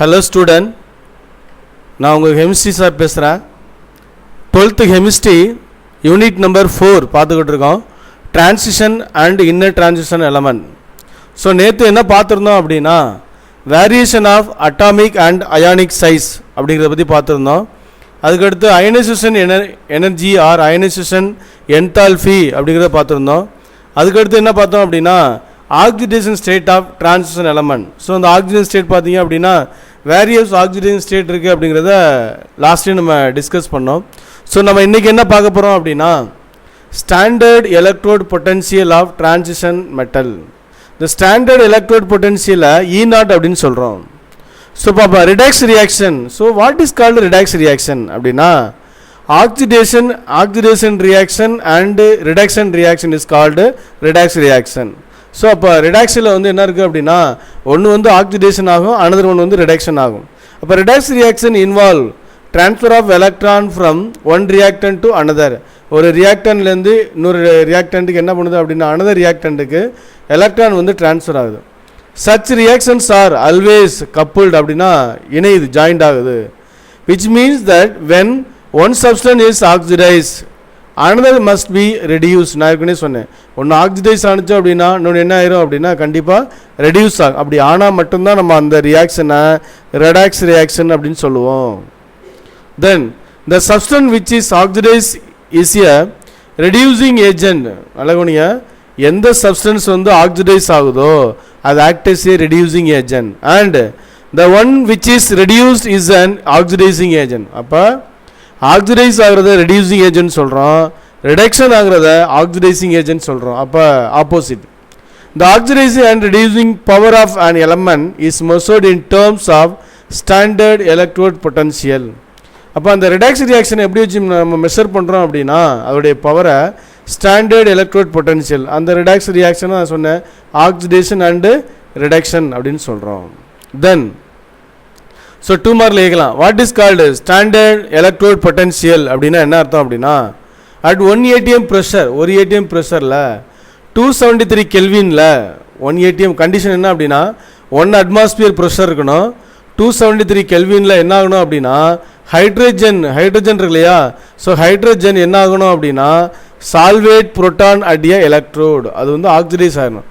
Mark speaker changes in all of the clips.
Speaker 1: Hello student, நான் உங்கள் chemistry sir பேசுகிறேன். 12th கெமிஸ்ட்ரி யூனிட் நம்பர் 4 பார்த்துக்கிட்டு இருக்கோம். Transition and inner transition element. So நேற்று என்ன பார்த்துருந்தோம் அப்படின்னா variation of atomic and ionic size அப்படிங்கிறத பற்றி பார்த்துருந்தோம். அதுக்கடுத்து ionisation energy or ionisation enthalpy அப்படிங்கிறத பார்த்துருந்தோம். அதுக்கடுத்து என்ன பார்த்தோம் அப்படின்னா oxidation state of transition element. So அந்த ஆக்சிஜன் ஸ்டேட் பார்த்தீங்க அப்படின்னா வேரியஸ் ஆக்சிடேஷன் ஸ்டேட் இருக்குது அப்படிங்கிறத லாஸ்ட்லேயும் நம்ம டிஸ்கஸ் பண்ணோம். ஸோ நம்ம இன்றைக்கி என்ன பார்க்க போகிறோம் அப்படின்னா standard electrode potential of transition metal. இந்த ஸ்டாண்டர்ட் எலக்ட்ரோட் பொட்டன்ஷியலை E0 அப்படின்னு சொல்கிறோம். ஸோ பாப்பா redox reaction. So what is called redox reaction அப்படின்னா oxidation reaction and reduction reaction is called redox reaction. So அப்போ ரிடாக்ஸில் வந்து என்ன இருக்குது அப்படின்னா ஒன்று வந்து ஆக்சிடேஷன் ஆகும், அனதர் ஒன்று வந்து ரிடக்ஷன் ஆகும். அப்போ redox reaction involve transfer of electron from one reactant to another. ஒரு ரியாக்டன்ட்லேருந்து இன்னொரு ரியாக்டன்ட்டுக்கு என்ன பண்ணுது அப்படின்னா அனதர் ரியாக்டன்ட்டுக்கு எலக்ட்ரான் வந்து ட்ரான்ஸ்ஃபர் ஆகுது. Such reactions are always coupled அப்படின்னா இணையுது, ஜாயிண்ட் ஆகுது. Which means that when one substance is oxidise another must be reduced. நான் ஏற்கனவே சொன்னேன், ஒன்று ஆக்சிடைஸ் ஆனிச்சு அப்படின்னா இன்னொன்று என்ன ஆயிரும் அப்படின்னா கண்டிப்பாக ரெடியூஸ் ஆகும். அப்படி ஆனால் மட்டும்தான் நம்ம அந்த ரியாக்ஷனை ரெடாக்ஸ் ரியாக்ஷன் அப்படின்னு சொல்லுவோம். Then the substance which is oxidise is a reducing agent. அழகுனிய எந்த சப்ஸ்டன்ஸ் வந்து ஆக்சிடைஸ் ஆகுதோ அது act as a reducing agent and the one which is reduced is an oxidising agent. அப்போ ஆக்சிடைஸ் ஆகிறத ரெடியூசிங் ஏஜென்ட் சொல்கிறோம், ரிடக்ஷன் ஆகிறத oxidising agent சொல்கிறோம். அப்போ opposite. The oxidising and reducing power of an element is measured in terms of standard electrode potential. அப்போ அந்த redox ரியாக்ஷனை எப்படி வச்சு நம்ம மெஷர் பண்ணுறோம் அப்படின்னா அதோடைய பவரை ஸ்டாண்டர்ட் எலக்ட்ரோட் பொட்டன்ஷியல், அந்த ரிடாக்ஸ் ரியாக்ஷனை நான் சொன்னேன் ஆக்சிடேஷன் அண்டு ரிடக்ஷன் அப்படின்னு சொல்கிறோம். தென் ஸோ 2 மார்க்கில் கேட்கலாம், what is called standard electrode potential அப்படின்னா என்ன அர்த்தம் அப்படின்னா அட் 1 atm ப்ரெஷர், ஒரு ஏடிஎம் ப்ரெஷரில் 273 கெல்வினில் 1 atm கண்டிஷன் என்ன அப்படின்னா 1 அட்மாஸ்பியர் ப்ரெஷர் இருக்கணும். 273 கெல்வினில் என்ன ஆகணும் அப்படின்னா ஹைட்ரஜன் இருக்கு இல்லையா, ஸோ ஹைட்ரஜன் என்ன ஆகணும் அப்படின்னா solvate proton at a electrode, அது வந்து ஆக்சிடைஸ் ஆகணும்.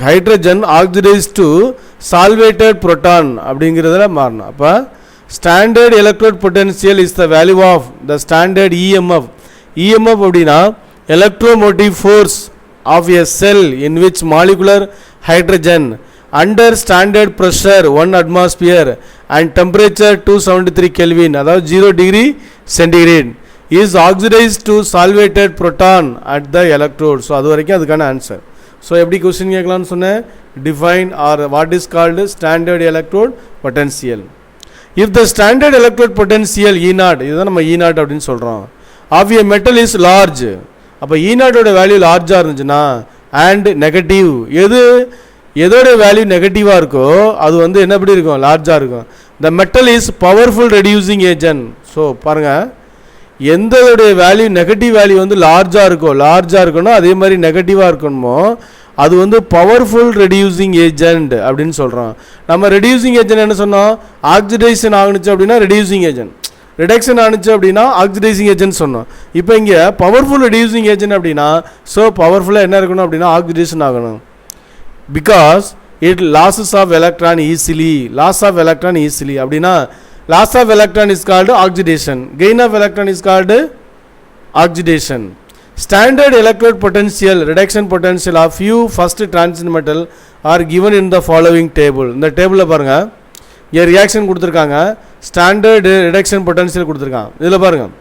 Speaker 1: Hydrogen oxidise to solvated proton அப்படிங்கிறதுல மாறணும். அப்போ standard electrode potential is the value of the standard EMF. EMF அப்படின்னா electromotive force of a cell in which molecular hydrogen under standard pressure 1 atmosphere and temperature 273 kelvin, அதாவது 0 degree centigrade is oxidise to solvated proton at the electrode. So அது வரைக்கும் அதுக்கான answer. So எப்படி question கேட்கலான்னு சொன்னேன், define or what is called standard electrode potential. If the standard electrode potential E0, இதுதான் நம்ம E0 அப்படின்னு சொல்கிறோம், of a metal is large. அப்போ E0 வேல்யூ லார்ஜாக இருந்துச்சுன்னா அண்ட் நெகட்டிவ், எதோட வேல்யூ நெகட்டிவாக இருக்கோ அது வந்து என்ன எப்படி இருக்கும், லார்ஜாக இருக்கும். த metal is powerful reducing agent. So பாருங்கள், எந்தோடைய வேல்யூ நெகட்டிவ் வேல்யூ வந்து லார்ஜாக இருக்கணும், அதே மாதிரி நெகட்டிவாக இருக்கணுமோ அது வந்து பவர்ஃபுல் ரெடியூசிங் ஏஜென்ட் அப்படின்னு சொல்கிறோம். நம்ம ரெடியூசிங் ஏஜென்ட் என்ன சொன்னோம், ஆக்சிடைசேஷன் ஆகுனுச்சு அப்படின்னா ரெடியூசிங் ஏஜென்ட், ரிடக்ஷன் ஆனிச்சு அப்படின்னா ஆக்சிடைசிங் ஏஜென்ட் சொன்னோம். இப்போ இங்கே பவர்ஃபுல் ரெடியூசிங் ஏஜென்ட் அப்படின்னா ஸோ பவர்ஃபுல்லாக என்ன இருக்கணும் அப்படின்னா ஆக்சிடேஷன் ஆகணும். Because it loses of electron easily அப்படின்னா loss of electron is called oxidation, gain of electron is called oxidation. Standard electrode potential, reduction potential of few first transition metal are given in the following table. இந்த டேபிளில் பாருங்கள், இங்கே reaction கொடுத்துருக்காங்க, standard reduction potential கொடுத்துருக்காங்க. இதில் பாருங்கள்,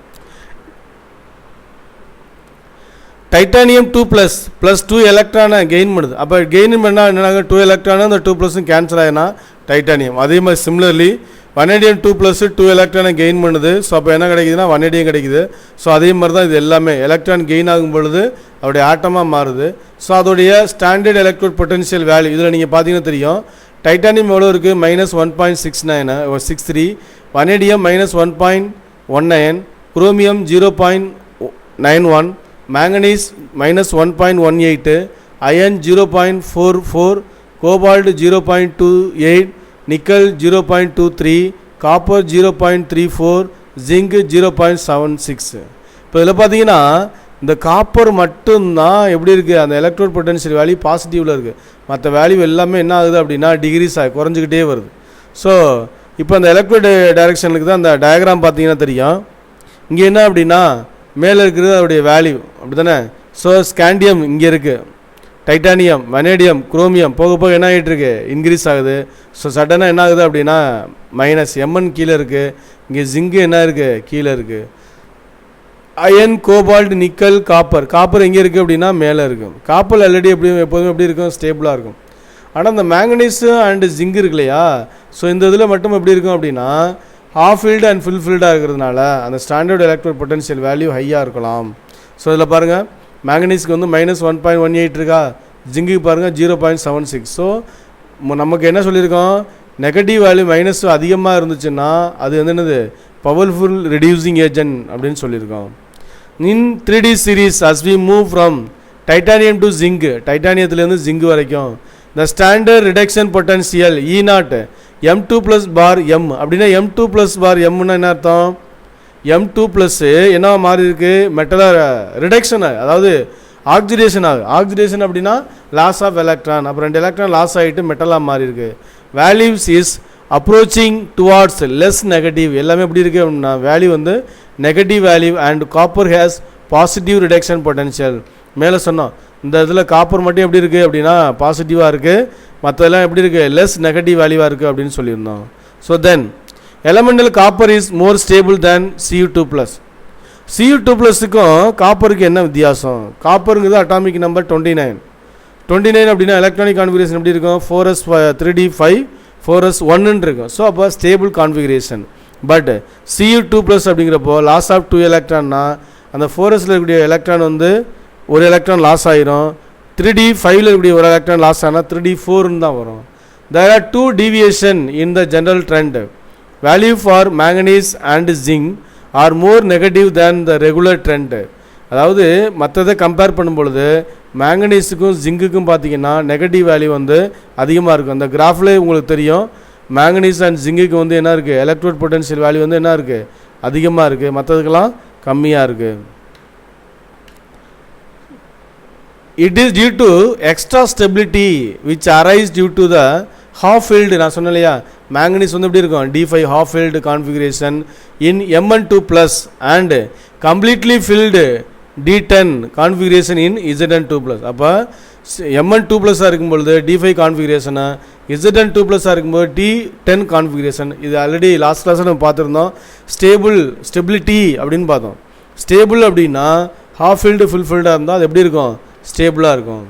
Speaker 1: titanium 2+ 2 எலக்ட்ரானை gain பண்ணுது. அப்போ கெயின் பண்ணால் என்னன்னாங்க 2 எலக்ட்ரானு அந்த 2+ கேன்சல் ஆகினா டைட்டானியம். அதே மாதிரி சிமிலர்லி வனேடியம் 2+ 2 எலக்ட்ரானை கெயின் பண்ணுது. ஸோ அப்போ என்ன கிடைக்குதுன்னா வனேடியம் கிடைக்குது. ஸோ அதே மாதிரி தான் இது எல்லாமே எலக்ட்ரான் கெயின் ஆகும் பொழுது அதோடைய ஆட்டமாக மாறுது. ஸோ அதோடைய ஸ்டாண்டர்ட் எலக்ட்ரோட் பொட்டன்ஷியல் வேல்யூ இதில் நீங்கள் பார்த்தீங்கன்னா தெரியும், டைட்டானியம் எவ்வளோ இருக்குது -1.63, vanadium -1.19, chromium 0.91, manganese -1.18, iron 0.44, cobalt 0.28, nickel 0.23, copper 0.34, zinc 0.76. இப்போ இதில் பார்த்தீங்கன்னா இந்த காப்பர் மட்டும்தான் எப்படி இருக்குது, அந்த எலக்ட்ரோட் பொட்டன்ஷியல் வேல்யூ பாசிட்டிவில் இருக்குது. மற்ற வேல்யூ எல்லாமே என்ன ஆகுது அப்படின்னா டிகிரிஸ் குறைஞ்சிக்கிட்டே வருது. ஸோ இப்போ அந்த எலக்ட்ரோட் டைரெக்ஷனுக்கு தான் அந்த டயக்ராம் பார்த்தீங்கன்னா தெரியும். இங்கே என்ன அப்படின்னா மேலே இருக்கிறது அதோடைய வேல்யூ அப்படி தானே. ஸோ ஸ்காண்டியம் இங்கே இருக்குது, டைட்டானியம், வனேடியம், குரோமியம் போக போக என்ன ஆகிட்டு இருக்கு, இன்க்ரீஸ் ஆகுது. ஸோ சடனாக என்ன ஆகுது அப்படின்னா மைனஸ் எம்என் கீழே இருக்குது, இங்கே ஜிங்கு என்ன இருக்குது கீழே இருக்குது. Iron, cobalt, nickel, copper. Copper எங்கே இருக்குது அப்படின்னா மேலே இருக்கும். காப்பர் ஆல்ரெடி எப்போதுமே எப்படி இருக்கும், ஸ்டேபிளாக இருக்கும். ஆனால் இந்த மேங்கனீஸு அண்டு ஜிங்க் இருக்கு இல்லையா, ஸோ இந்த இதில் மட்டும் எப்படி இருக்கும் அப்படின்னா ஹாஃப் ஃபீல்டு அண்ட் ஃபுல் ஃபீல்டாக இருக்கிறதுனால அந்த ஸ்டாண்டர்ட் எலக்ட்ரோட் பொட்டன்ஷியல் வேல்யூ ஹையாக இருக்கலாம். ஸோ இதில் பாருங்கள் மேங்கனீஸ்க்கு வந்து -1.18 இருக்கா, ஜிங்குக்கு பாருங்கள் 0.76. ஸோ நமக்கு என்ன சொல்லியிருக்கோம், நெகட்டிவ் வேல்யூ மைனஸ் அதிகமாக இருந்துச்சுன்னா அது வந்து என்னது பவர்ஃபுல் ரெடியூசிங் ஏஜென்ட் அப்படின்னு சொல்லியிருக்கோம். In 3D series as we move from titanium to zinc, டைட்டானியத்துலேருந்து ஜிங்க் வரைக்கும் the standard reduction potential E0 M2 plus bar M அப்படின்னா M2 plus bar Mனா என்ன அர்த்தம், M2 plus என்ன மாறி இருக்கு, மெட்டலாக ரிடக்ஷன், அதாவது ஆக்சிடேஷன் ஆகுது. ஆக்சிடேஷன் அப்படின்னா லாஸ் ஆஃப் எலக்ட்ரான், அப்புறம் 2 எலக்ட்ரான் லாஸ் ஆகிட்டு மெட்டலாக மாறி இருக்கு. Values is approaching towards less negative, எல்லாமே எப்படி இருக்குது அப்படின்னா வேல்யூ வந்து negative value. And copper has positive reduction potential. மேலே சொன்னோம் இந்த இதில் காப்பர் மட்டும் எப்படி இருக்குது அப்படின்னா பாசிட்டிவாக இருக்குது, மற்றதெல்லாம் எப்படி இருக்குது லெஸ் நெகட்டிவ் வேல்யூவாக இருக்குது அப்படின்னு சொல்லியிருந்தோம். So then elemental copper is more stable than Cu2+. Cu2+க்கும் காப்பருக்கு என்ன வித்தியாசம், காப்பருங்கிறது அட்டாமிக் நம்பர் 29 அப்படின்னா எலக்ட்ரானிக் கான்ஃபிகரேஷன் எப்படி இருக்கும், 4s 3d5 4s 1 இருக்கும். ஸோ அப்போ ஸ்டேபிள் கான்ஃபிகரேஷன். பட் Cu2+ அப்படிங்கிறப்போ லாஸ் ஆஃப் 2 எலக்ட்ரான்னா அந்த 4sல இருக்கக்கூடிய எலக்ட்ரான் வந்து ஒரு எலக்ட்ரான் லாஸ் ஆகிரும், 3d5ல இருக்கக்கூடிய ஒரு எலக்ட்ரான் லாஸ் ஆனால் 3d4ன்னு தான் வரும். There are 2 deviation in the general trend. Value for manganese and zinc are more negative than the regular trend. அதாவது மற்றதை கம்பேர் பண்ணும்பொழுது மேங்கனீஸுக்கும் ஜிங்குக்கும் பார்த்தீங்கன்னா நெகட்டிவ் வேல்யூ வந்து அதிகமாக இருக்கும். அந்த கிராஃபில் உங்களுக்கு தெரியும் மேங்கனீஸ் அண்ட் ஜிங்குக்கு வந்து என்ன இருக்குது, எலக்ட்ரோட் பொட்டன்ஷியல் வேல்யூ வந்து என்ன இருக்குது அதிகமாக இருக்குது, மற்றதுக்கெல்லாம் கம்மியாக இருக்குது. It is due to extra stability which arise due to the half filled, நான் சொன்னேன் இல்லையா மேங்கனீஸ் வந்து எப்படி இருக்கும் D5 half filled configuration in Mn2+ and completely filled D10 configuration in Zn2+. அப்போ Mn2+ இருக்கும்பொழுது D5 கான்ஃபிகரேஷனை, Zn2+ இருக்கும்போது D10 கான்ஃபிகரேஷன். இது ஆல்ரெடி லாஸ்ட் கிளாஸில் நம்ம பார்த்துருந்தோம். ஸ்டெபிலிட்டி அப்படின்னு பார்த்தோம். ஸ்டேபிள் அப்படின்னா ஹாஃப் ஃபீல்டு ஃபுல் ஃபீல்டாக இருந்தால் அது எப்படி இருக்கும், ஸ்டேபிளாக இருக்கும்.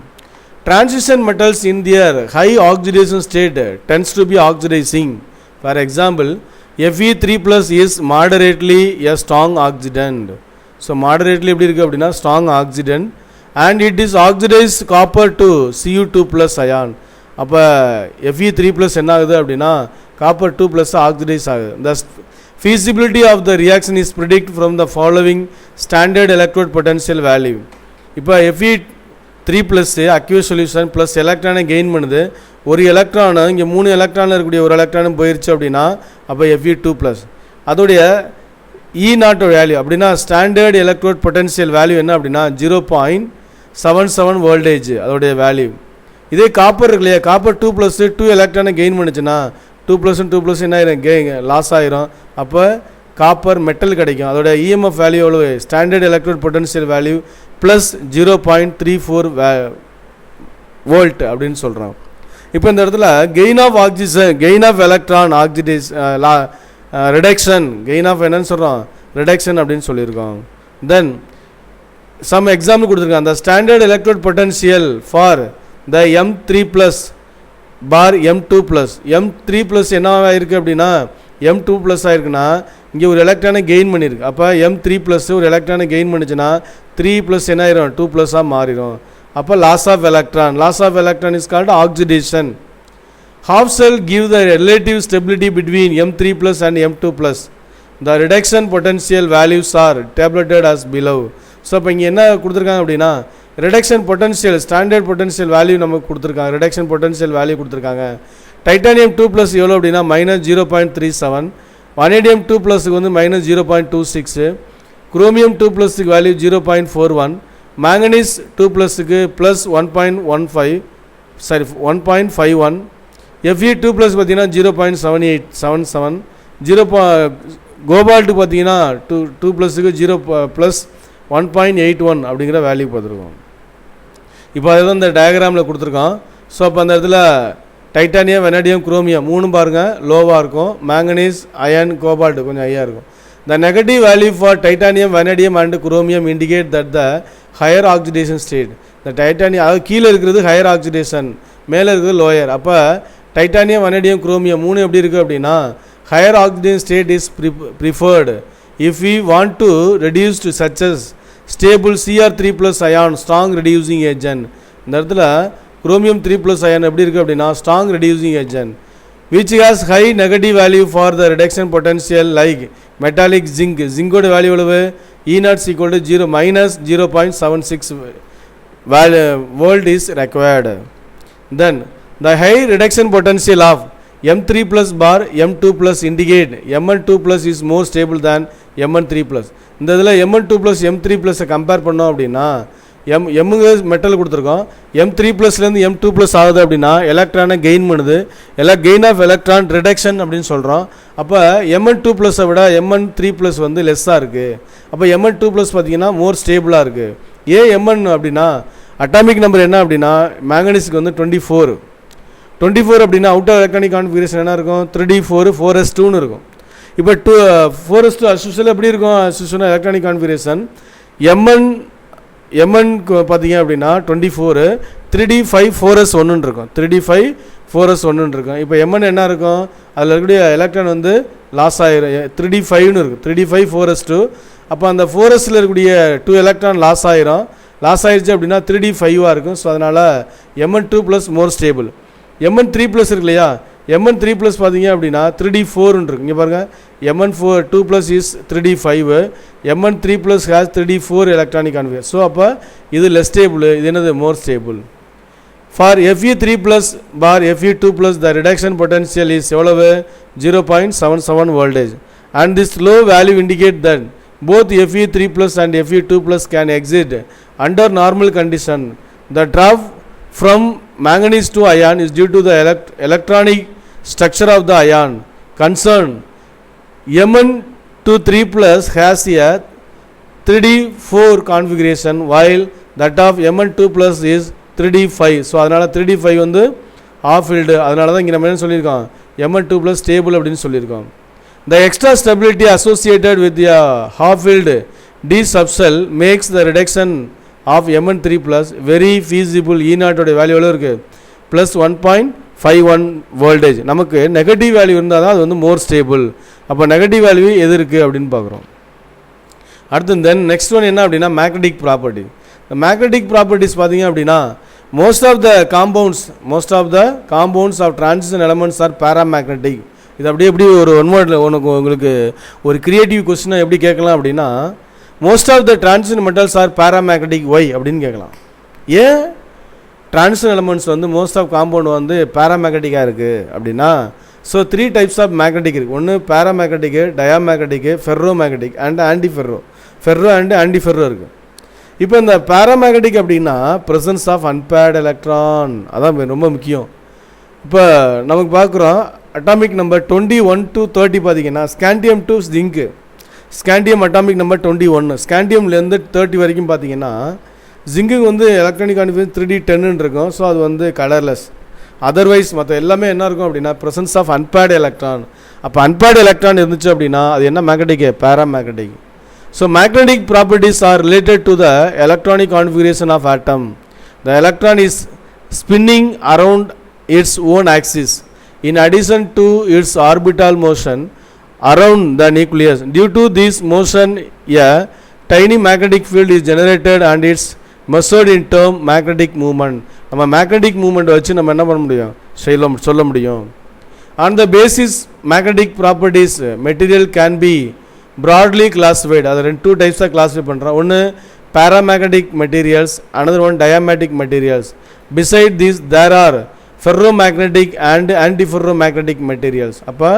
Speaker 1: Transition metals in their high oxidation state tends to be oxidizing. For example, Fe3+ is moderately a strong oxidant. So moderately எப்படி இருக்குது அப்படின்னா strong oxidant and it is oxidized copper to Cu2+ ion. அப்போ Fe3+ என்ன ஆகுது அப்படின்னா copper 2+ oxidise ஆகுது. The feasibility of the reaction is predicted from the following standard electrode potential value. இப்போ Fe3+ accuse solution plus எலக்ட்ரானை gain பண்ணுது. ஒரு electron இங்கே 3 எலக்ட்ரானில் இருக்கக்கூடிய ஒரு எலக்ட்ரானும் போயிடுச்சு அப்படின்னா அப்போ Fe2+. அதோடைய E0 வேல்யூ அப்படின்னா ஸ்டாண்டர்ட் எலக்ட்ரோட் பொட்டன்ஷியல் வேல்யூ என்ன அப்படின்னா 0.77 வோல்டேஜ் அதோடைய வேல்யூ. இதே காப்பர் இருக்கு இல்லையா, காப்பர் 2+ 2 எலக்ட்ரானை கெயின் பண்ணுச்சுன்னா 2+2+ என்ன ஆயிரும் லாஸ் ஆயிரும். அப்போ காப்பர் மெட்டல் கிடைக்கும். அதோட இஎம்எஃப் வேல்யூ எவ்வளவு, standard electrode potential value plus 0.34 volt அப்படின்னு சொல்கிறோம். இப்போ இந்த இடத்துல gain of oxygen, gain of electron oxidise reduction, gain of என்னன்னு சொல்கிறோம் ரிடக்ஷன் அப்படின்னு சொல்லியிருக்கோம். தென் சம் எக்ஸாம்பிள் கொடுத்துருக்காங்க. அந்த standard electrode potential for the M3+ bar M2+. M3+ என்னவா இருக்குது அப்படின்னா M2+ ஆயிருக்குன்னா இங்கே ஒரு எலக்ட்ரானை கெயின் பண்ணியிருக்கு. அப்போ M3+ ஒரு எலக்ட்ரானை கெயின் பண்ணிச்சுன்னா 3+ என்ன ஆயிரும் 2+ மாறிடும். அப்போ loss of electron is called oxidation. half cell give the relative stability between M3+ and M2+. The reduction potential values are tabulated as below. So இப்போ இங்கே என்ன கொடுத்துருக்காங்க அப்படின்னா reduction potential standard potential value நமக்கு கொடுத்துருக்காங்க, ரிடக்ஷன் பொட்டன்ஷியல் வேல்யூ கொடுத்துருக்காங்க. Titanium 2 plus எவ்வளோ அப்படின்னா -0.37, வனேடியம் 2 ப்ளஸுக்கு வந்து -0.26, குரோமியம் 2 ப்ளஸுக்கு வேல்யூ 0.41, மேங்கனீஸ் 2 ப்ளஸுக்கு +1.15 சாரி 1.51, Fe 2 ப்ளஸ் பார்த்தீங்கன்னா 0.77, கோபால்ட்டு பார்த்தீங்கன்னா 2 ப்ளஸுக்கு 1.81 அப்படிங்கிற வேல்யூ பார்த்துருக்கோம். இப்போ அதுதான் இந்த டயக்ராமில் கொடுத்துருக்கோம். ஸோ அப்போ அந்த இடத்துல டைட்டானியம், வெனடியம், குரோமியம் மூணும் பாருங்கள் லோவாக இருக்கும், மேங்கனீஸ், அயன், கோபால்ட் கொஞ்சம் ஹையாக இருக்கும். The negative value for titanium, vanadium and chromium indicate that the higher oxidation state. The titanium அது கீழே இருக்கிறது higher oxidation, மேலே இருக்கிறது lower. அப்போ டைட்டானியம், வனேடியம், குரோமியம் மூணு எப்படி இருக்குது அப்படின்னா higher oxidation state is preferred if we want to reduce to such as stable Cr3 plus ion strong reducing agent. இந்த இடத்துல குரோமியம் 3 plus ion எப்படி இருக்குது அப்படின்னா strong reducing agent which has high negative value for the reduction potential like metallic zinc. Zinc value எவ்வளவு E0 equal to 0-0.76 volt is required. Then the high reduction potential of M3 plus bar M2 plus indicate Mn2 plus is more stable than Mn3 plus. இந்த இதில் Mn2 plus M3 plus compare பண்ணோம் அப்படின்னா எம்முங்க metal கொடுத்துருக்கோம், M3 ப்ளஸ்லேருந்து M2 plus ஆகுது அப்படின்னா எலக்ட்ரானை gain பண்ணுது, gain of electron reduction அப்படின்னு சொல்கிறோம். அப்போ Mn2 ப்ளஸை விட Mn3 ப்ளஸ் வந்து லெஸ்ஸாக இருக்குது. அப்போ Mn2 ப்ளஸ் பார்த்தீங்கன்னா மோர் ஸ்டேபிளாக இருக்குது. Mn அப்படின்னா அட்டாமிக் நம்பர் என்ன அப்படின்னா மேங்கனீஸுக்கு வந்து 24 அப்படின்னா அவுட் ஆஃப் எலக்ட்ரானிக் கான்ஃபிகரேஷன் என்ன இருக்கும் 3d4 4s2ன்னு இருக்கும். இப்போ 4s2 அஸ்யூஷுவல் எப்படி இருக்கும், அஸ்யூஷுவல் எலக்ட்ரானிக் கான்ஃபிகரேஷன் Mn பார்த்தீங்க அப்படின்னா 24 3d5 4s1 இருக்கும், 3d5 4s1 இருக்கும். இப்போ Mn என்ன இருக்கும், அதில் இருக்கக்கூடிய எலக்ட்ரான் வந்து லாஸ் ஆகிரும், 3d5ன்னு இருக்கும், 3d5 4s2. அப்போ அந்த 4sல இருக்கக்கூடிய 2 எலக்ட்ரான் லாஸ் ஆகிடுச்சு அப்படின்னா 3d5ஆக இருக்கும். ஸோ அதனால் Mn2 ப்ளஸ் மோர் ஸ்டேபிள். Mn3 ப்ளஸ் இருக்கு இல்லையா, Mn3 ப்ளஸ் பார்த்தீங்க அப்படின்னா 3d4ன்னு இருக்கு. இங்கே பாருங்கள் Mn2 plus is 3d5, Mn3 plus has 3d4 electronic configuration. So அப்போ இது லெஸ் ஸ்டேபிள், இது என்னது more stable. For Fe3 plus bar Fe2 plus the reduction potential is எவ்வளவு 0.77 voltage and this low value indicate that both Fe3 plus and Fe2 plus can exist under normal condition. The drop from manganese to ion is due to the electronic structure of the ion concerned. Mn2 3 plus has a 3d4 configuration while that of Mn2 plus is 3d5. So அதனால் 3d5 வந்து of field, அதனால தான் இங்கே நம்ம என்ன சொல்லியிருக்கோம் Mn2 plus stable அப்படின்னு சொல்லியிருக்கோம். The extra stability associated with the half-filled D subcell makes the reduction of Mn3 plus very feasible. E0 ஓட வேல்யூ எவ்வளோ இருக்குது +1.51 வோல்டேஜ். நமக்கு நெகட்டிவ் வேல்யூ இருந்தால் தான் அது வந்து மோர் ஸ்டேபிள். அப்போ நெகட்டிவ் வேல்யூ எது இருக்குது அப்படின்னு பார்க்குறோம். அடுத்து தென் நெக்ஸ்ட் ஒன் என்ன அப்படின்னா மேக்னெட்டிக் ப்ராப்பர்ட்டி. இந்த மேக்னெட்டிக் ப்ராப்பர்ட்டிஸ் பார்த்தீங்க அப்படின்னா most of the compounds of transition elements are paramagnetic. இது அப்படியே எப்படி ஒரு ஒன்வேர்டில் உங்களுக்கு ஒரு கிரியேட்டிவ் கொஸ்டினை எப்படி கேட்கலாம் அப்படின்னா most of the transition metals are paramagnetic why அப்படின்னு கேட்கலாம். ஏன் டிரான்சிஷன் எலமெண்ட்ஸ் வந்து மோஸ்ட் ஆஃப் காம்பவுண்ட் வந்து பேராமேக்னெட்டிக்காக இருக்குது அப்படின்னா ஸோ 3 டைப்ஸ் ஆஃப் மேக்னெட்டிக் இருக்குது. ஒன்று பேராமேக்னெட்டிக்கு, டயாமேக்னெட்டிக்கு, ஃபெர்ரோமேக்னெட்டிக் அண்ட் ஆன்டிஃபெர்ரோ. ஃபெர்ரோ அண்ட் ஆன்டிஃபெர்ரோ இருக்குது. இப்போ இந்த பேராமேக்னெட்டிக் அப்படின்னா ப்ரெசன்ஸ் ஆஃப் அன்பேர்டு எலக்ட்ரான், அதான் ரொம்ப முக்கியம். இப்போ நமக்கு பார்க்குறோம் அட்டாமிக் நம்பர் 21 to 30 பார்த்தீங்கன்னா scandium to zinc, scandium atomic number 21, ஸ்காண்டியம்லேருந்து 30 வரைக்கும் பார்த்தீங்கன்னா ஜிங்கு வந்து எலக்ட்ரானிக் கான்ஃபிகரேஷன் 3d10 இருக்கும். ஸோ அது வந்து கலர்லெஸ். அதர்வைஸ் மற்ற எல்லாமே என்ன இருக்கும் அப்படின்னா ப்ரெசன்ஸ் ஆஃப் அன்பேர்டு எலக்ட்ரான். அப்போ அன்பேர்டு எலக்ட்ரான் இருந்துச்சு அப்படின்னா அது என்ன magnetic, paramagnetic. So magnetic properties are related to the electronic configuration of atom. The electron is spinning around its own axis in addition to its orbital motion around the nucleus. Due to this motion a tiny magnetic field is generated and it's measured in term magnetic movement. நம்ம magnetic movement வச்சு நம்ம என்ன பண்ண முடியும் சொல்ல முடியும். On the basis magnetic properties material can be broadly classified. அது 2 types ஆ classify பண்றோம். ஒன்று paramagnetic materials, another one diamagnetic materials. Beside this there are ferromagnetic and antiferromagnetic materials. அப்போ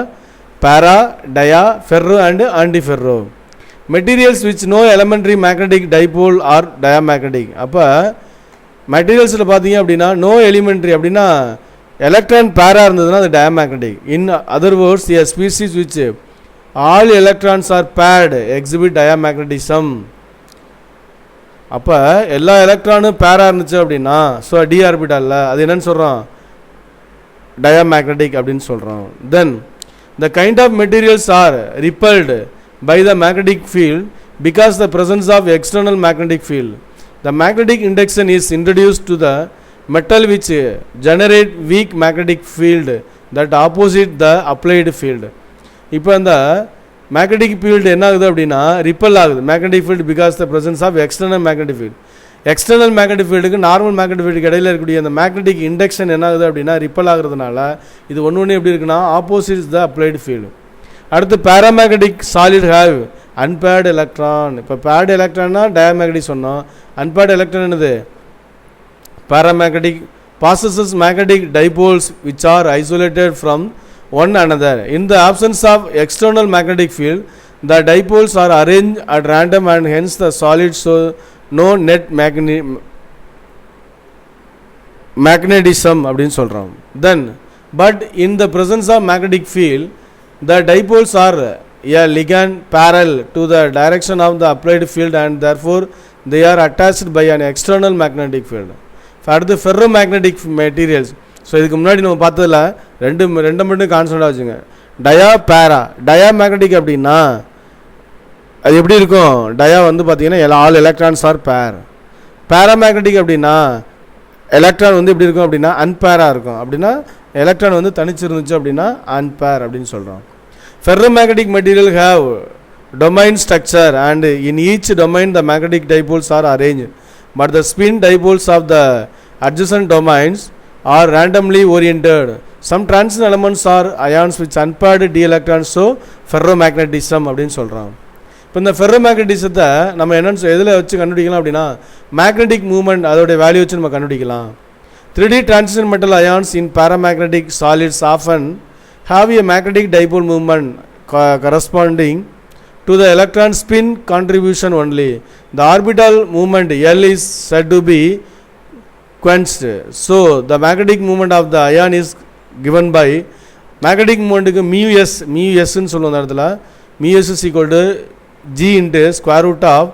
Speaker 1: para, dia, ferro and antiferro. Materials which no elementary magnetic dipole are diamagnetic. அப்போ மெட்டீரியல்ஸில் பார்த்தீங்க அப்படின்னா no elementary அப்படின்னா electron பேரா இருந்ததுன்னா அது diamagnetic. In other words a species which all electrons are paired exhibit diamagnetism. அப்போ எல்லா எலக்ட்ரானும் பேரா இருந்துச்சு அப்படின்னா ஸோ டி ஆர்பிட்டாலில் அது என்னன்னு சொல்கிறோம், diamagnetic அப்படின்னு சொல்கிறோம். Then the kind of materials are repelled by the magnetic field because the presence of external magnetic field. The magnetic induction is introduced to the metal which generate weak magnetic field that opposite the applied field. இப்போ அந்த magnetic field என்ன ஆகுது அப்படின்னா ripple ஆகுது magnetic field because the presence of external magnetic field. External magnetic ஃபீல்டுக்கு normal magnetic ஃபீல்டுக்கு இடையில இருக்கக்கூடிய அந்த மேக்னெட்டிக் இண்டக்ஷன் என்ன ஆகுது அப்படின்னா ரிப்பல் ஆகுறதுனால இது ஒன்று எப்படி இருக்குன்னா ஆப்போசிட் த அப்ளைடு ஃபீல்டு. அடுத்து paramagnetic solid have unpaired electron. இப்போ பேர்டு எலக்ட்ரான்னா டயமேக்னெட்டிக் சொன்னோம், அன்பேர்டு எலக்ட்ரான் என்னது paramagnetic possesses magnetic dipoles which are isolated from one another. In the absence of external magnetic field, the dipoles are arranged at random and hence the solid so no net magnetism அப்படினு சொல்றோம். Then but in the presence of magnetic field, the dipoles are a ligand parallel to the direction of the applied field and therefore they are attached by an external magnetic field. அடுத்து ferromagnetic materials. So இதுக்கு முன்னாடி நம்ம பார்த்ததில் ரெண்டு மட்டும் கான்செப்டாக வச்சுங்க. டயா magnetic அப்படின்னா அது எப்படி இருக்கும், டயா வந்து பார்த்தீங்கன்னா ஆல் எலக்ட்ரான்ஸ் ஆர் பேராமேக்னெட்டிக் அப்படின்னா எலக்ட்ரான் வந்து எப்படி இருக்கும் அப்படின்னா அன்பேராக இருக்கும். அப்படின்னா எலக்ட்ரான் வந்து தனிச்சிருந்துச்சு அப்படின்னா அன்பேர் அப்படின்னு சொல்கிறோம். Ferromagnetic material have domain structure and in each domain the magnetic dipoles are arrange but the spin dipoles of the adjacent domains are randomly oriented. Some transition elements are ions which unpaired d electrons, so ferromagnetism அப்படின்னு சொல்கிறோம். இப்போ இந்த ஃபெர்ரோமேக்னெட்டிசத்தை நம்ம என்னன்னு எதில் வச்சு கண்டுபிடிக்கலாம் அப்படின்னா மேக்னெட்டிக் மூவ்மெண்ட் அதோடைய வேல்யூ வச்சு நம்ம கண்டுபிடிக்கலாம். 3D transition metal ions in paramagnetic solids often have a magnetic dipole movement corresponding to the electron spin contribution only. The orbital movement L is said to be quenched. So the magnetic moment of the ion is given by magnetic moment க்கு mu s ன்னு சொல்லுவோம். அந்த இடத்துல mu s is equal to g into square root of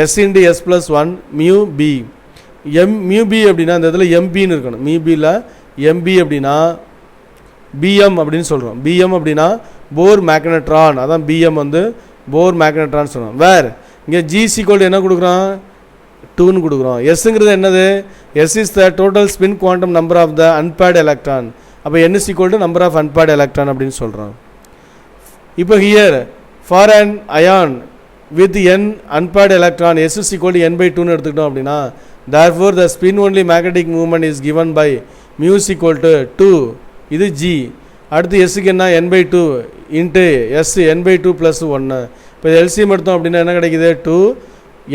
Speaker 1: s into s plus 1 mu b. mu b அப்படின்னா அந்த இடத்துல mb ன்னு இருக்கணும். mu b ல mb அப்படின்னா bm அப்படின்னு சொல்கிறோம். bm அப்படின்னா போர் மேக்னட்ரான், அதான் bm வந்து போர் மேக்னட்ரான் சொல்கிறோம். வேர் இங்கே ஜி சீக்வல் என்ன கொடுக்குறோம், 2ன்னு கொடுக்குறோம். எஸ்ங்கிறது என்னது, S is the total spin quantum number of the unpaired electron. அப்போ n is equal to number of unpaired electron அப்படின்னு சொல்கிறோம். இப்போ here for an ion with n unpaired electron S is equal to n by 2ன்னு எடுத்துக்கிட்டோம் அப்படின்னா therefore the spin only magnetic movement is given by mu is equal to 2. இது G. அடுத்து எஸ்ஸுக்கு என்ன n by 2 into s n by 2 plus 1. இப்போ LCM எடுத்தோம் அப்படின்னா என்ன கிடைக்குது, 2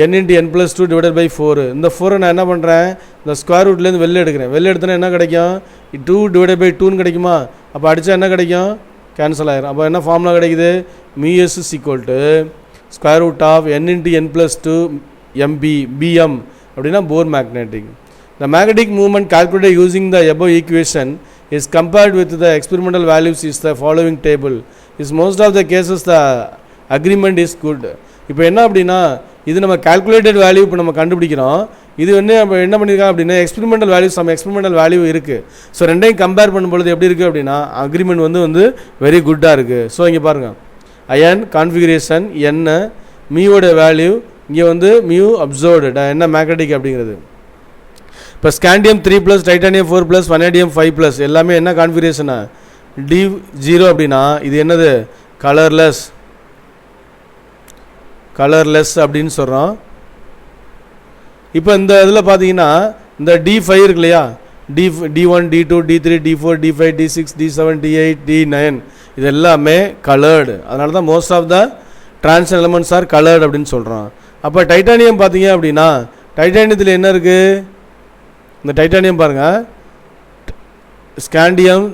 Speaker 1: n into n plus 2 divided by 4. இந்த 4 நான் என்ன பண்ணுறேன், இந்த ஸ்கொயர் ரூட்லேருந்து வெளில எடுக்கிறேன். வெளில எடுத்தோன்னா என்ன கிடைக்கும், 2 டிவைடட் பை 2ன்னு கிடைக்குமா. அப்போ அடித்தா என்ன கிடைக்கும், கேன்சல் ஆகிரும். அப்போ என்ன ஃபார்முலா கிடைக்குது, mu s is equal to square root of n into n plus 2 MB BM அப்படின்னா Bohr magnetic. The magnetic movement calculated using the above equation is compared with the experimental values is the following table. In most of the cases the agreement is good. இப்போ என்ன அப்படின்னா இது நம்ம calculated value இப்போ நம்ம கண்டுபிடிக்கிறோம். இது வந்து நம்ம என்ன பண்ணியிருக்காங்க அப்படின்னா எக்ஸ்பெரிமெண்டல் வேல்யூ எக்ஸ்பெரிமெண்டல் வேல்யூ இருக்குது. ஸோ ரெண்டையும் கம்பேர் பண்ணும்பொழுது எப்படி இருக்குது அப்படின்னா அக்ரிமெண்ட் வந்து வெரி குட்டாக இருக்குது. ஸோ இங்கே பாருங்கள், அயன் கான்ஃபிகரேஷன் என்ன மியோட வேல்யூ, இங்கே வந்து மியூ அப்சர்வ்டு என்ன மேக்னெட்டிக் அப்படிங்கிறது. இப்போ ஸ்காண்டியம் 3+, டைட்டானியம் 4+, வனேடியம் 5+, எல்லாமே என்ன கான்ஃபிகரேஷனா D0 அப்படின்னா இது என்னது கலர்லெஸ் அப்படின்னு சொல்கிறோம். இப்போ இந்த இதில் பார்த்தீங்கன்னா இந்த D5 இருக்கு இல்லையா, D1, D2, D3, D4, D5, D6, D7, D8, D9 இது எல்லாமே கலர்டு. அதனால தான் most of the transition elements are coloured அப்படின்னு சொல்கிறோம். அப்போ டைட்டானியம் பார்த்தீங்க அப்படின்னா டைட்டானியத்தில் என்ன இருக்குது, இந்த டைட்டானியம் பாருங்கள் ஸ்காண்டியம்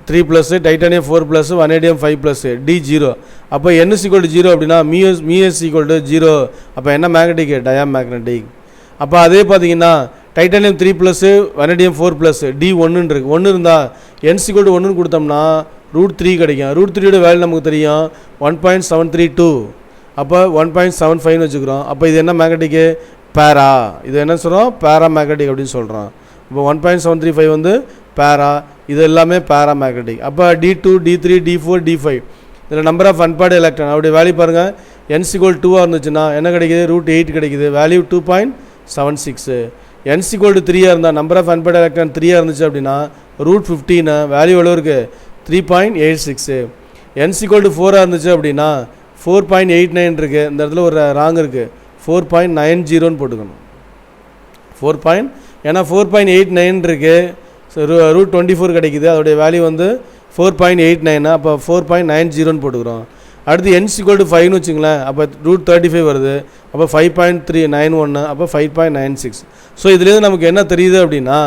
Speaker 1: 3+, டைட்டானியம் 4+, வனேடியம் 5+, டி 0. அப்போ n is equal to 0 அப்படின்னா mu s equal to 0. அப்போ என்ன மேக்னெட்டிக்? டயாமேக்னெட்டிக். அப்போ அதே பார்த்தீங்கன்னா டைட்டானியம் 3+, வனேடியம் 4+, டி 1 இருக்கு. 1 இருந்தால் n is equal to 1 கொடுத்தோம்னா √3 கிடைக்கும். √3யோட வேல்யூ நமக்கு தெரியும் 1.732. அப்போ 1.75 வச்சுக்கிறோம். அப்போ இது என்ன மேக்னெட்டிக்கு? பேரா. இது என்ன சொல்கிறோம்? பேரா மேக்னெட்டிக் அப்படின்னு சொல்கிறோம். இப்போ 1.735 வந்து பேரா, இது எல்லாமே பேரா மேக்னெட்டிக். அப்போ D2, D3, D4, D5 இதில் நம்பர் ஆஃப் அன்பேர்டு எலக்ட்ரான் அவருடைய வேல்யூ பாருங்கள். n = 2 இருந்துச்சுன்னா என்ன கிடைக்குது? √8 கிடைக்குது. வேல்யூ 2.76. n = 3 இருந்தால் நம்பர் ஆஃப் அன்பேர்டு எலக்ட்ரான் 3 இருந்துச்சு அப்படின்னா √15 வேல்யூ எவ்வளோ இருக்குது? 3.86. n = 4 இருந்துச்சு அப்படின்னா 4.89 இருக்குது. இந்த இடத்துல ஒரு ராங் இருக்குது. 4.90 போட்டுக்கணும். 4. ஏன்னா 4.89 இருக்குது. √24 கிடைக்குது. அதோடைய வேல்யூ வந்து 4.89. அப்போ 4.90 போட்டுக்கிறோம். அடுத்து n = 5ன்னு வச்சுங்களேன். அப்போ √35 வருது. அப்போ 5.391. அப்போ 5.96. ஸோ இதுலேருந்து நமக்கு என்ன தெரியுது அப்படின்னா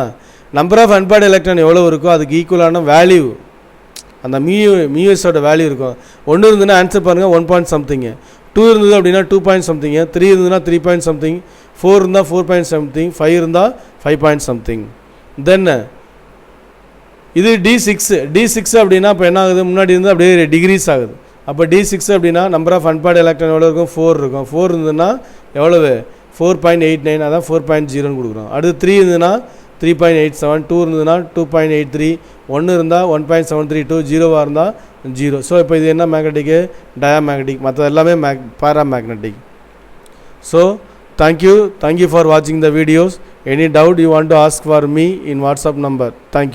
Speaker 1: நம்பர் ஆஃப் அன்பேர்டு எலக்ட்ரான் எவ்வளோ இருக்கோ அதுக்கு ஈக்குவலான வேல்யூ அந்த மியூஎஸோட வேல்யூ இருக்கும். 1 இருந்ததுன்னா ஆன்சர் பாருங்கள் 1 பாயிண்ட் சம்திங். 2 இருந்தது அப்படின்னா 2 பாயிண்ட் சம்திங். 3 இருந்ததுன்னா 3 பாயிண்ட் சம்திங். 4 இருந்தால் 4 பாயிண்ட் சம்திங். 5 இருந்தால் 5 பாயிண்ட் சம்திங். தென் இது D6 அப்படின்னா இப்போ என்ன ஆகுது? முன்னாடி இருந்து அப்படியே டிகிரிஸ் ஆகுது. அப்போ D6 அப்படின்னா நம்பர் ஆஃப் அன்பேர்டு எலக்ட்ரான் எவ்வளோ இருக்கும்? 4 இருக்கும். 4 இருந்ததுன்னா எவ்வளவு? 4.89. அதான் 4.0 கொடுக்குறோம். அடுத்து 3 இருந்ததுன்னா 3.87. 2 இருந்ததுன்னா 2.83. 1 இருந்தால் 1.732. 0வாக இருந்தால் 0. ஸோ இப்போ இது என்ன மேக்னெட்டிக்கு? டயாமேக்னெட்டிக். மற்ற எல்லாமே பேரா magnetic. So thank you for watching the videos. Any doubt you want to ask for me in WhatsApp number. Thank you.